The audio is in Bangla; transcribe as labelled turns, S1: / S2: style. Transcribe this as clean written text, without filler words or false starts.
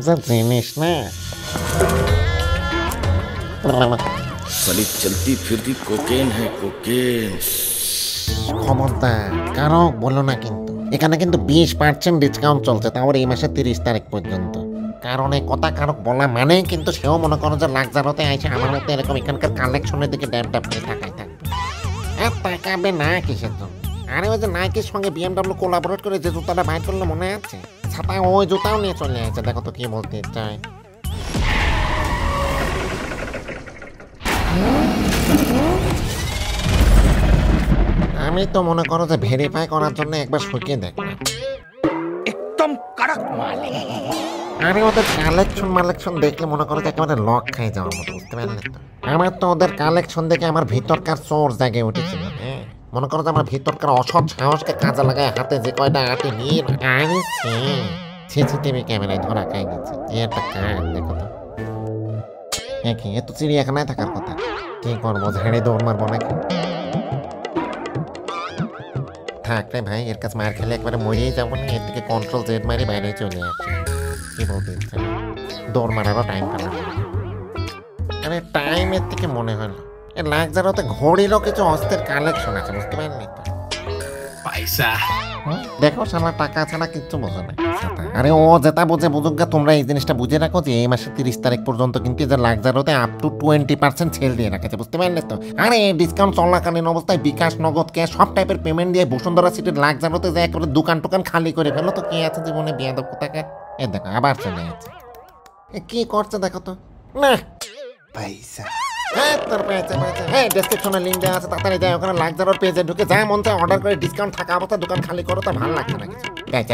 S1: যা জিনিস না
S2: साली चलती फिरती कोकेन है कोकेन।
S1: খবরদার কারো বলো না, কিন্তু এখানে কিন্তু 20% ডিসকাউন্ট চলছে, তাও এই মাসের 30 তারিখ পর্যন্ত। কারণ এই কথা কারো বলা মানে কিন্তু সেও মনে করো যে লাক্সারতে আইসে আমার মতো এরকম এখানকার কালেকশনের দিকে ড্যাপ ড্যাপ করে তাকায় থাকবে। আর তাকাবে না কিসের জন্য? আরে ওই যে নাইকির সঙ্গে BMW কোলাবোরেট করে যে জুতাটা বাইর করলো মনে আছে? ছাতা ওই জুতাও নিয়ে চলে আসছে। দেখো তো কি বলতে চায়। আমি তো মনে করো যে ভেরিফাই করার জন্য একবার শুকিয়ে দেখলাম।
S2: एकदम कड़क माल है।
S1: আরে ওদের কালেকশন দেখলে মনে করো যে একেবারে লক খাই যাওয়ার মতো, বুঝতে পারলে তো? আমার তো ওদের কালেকশন দেখে আমার ভিতরকার চোর জাগে উঠেছিল। হ্যাঁ, মনে করো যে আমার ভিতরকার অসৎ সাহসকে কাজে লাগায় হাতে যে কয়টা আটি নিয়ে আনিছে সিসিটিভি ক্যামেরায় ধরা খাই গেছে। এই একটা কাজ দেখো তো। হ্যাঁ, কি এ তো চিড়িয়াখানায় থাকার কথা। কি করবো, ঝাড়ে দৌড় মারবো নাকি? থাক রে ভাই, এর কাছে মার খেলে একবারে মরেই যাবো না। এর থেকে কন্ট্রোল জেড মারি বাইরে চলে আসে। কি বলতে ইচ্ছা, দৌড় মারারও টাইম পেলাম। আরে টাইমের থেকে মনে হলো এর লাক্সারতে ঘড়িরও কিছু অস্ত্রের কালেকশন আছে, বুঝতে পারলি তো?
S2: पैसा
S1: দেখো শালা টাকা ছাড়া কিচ্ছু বোঝে না। আরে ও যেটা বোঝে বুঝুক গা, তোমরা এই জিনিসটা বুঝে রাখো যে এই মাসের 30 তারিখ পর্যন্ত কিন্তু যে লাক্সারতে আপ টু 20% সেল দিয়ে রাখেছে, বুঝতে পারলে তো? আরে ডিসকাউন্ট চলাকালীন অবস্থায় বিকাশ, নগদ, ক্যাশ সব টাইপের পেমেন্ট দিয়ে বসুন্ধরা সিটির লাক্সারতে যায় করে দোকান টোকান খালি করে ফেলো। তো কি আছে জীবনে বেয়াদব কোথাকে? এ দেখো আবার চলে যাচ্ছে। কি করছে দেখো তো না।
S2: पैसा
S1: হ্যাঁ তোর পেয়েছে। হ্যাঁ, ডেসক্রিপশনে লিঙ্ক দেওয়া আছে, তাড়াতাড়ি যাই ওখানে লাক্সারর পেজে ঢুকে যা মন চায় অর্ডার করে ডিসকাউন্ট থাকা অবস্থা দোকান খালি করো। তো ভালো লাগছে না কিছু। পেঁচা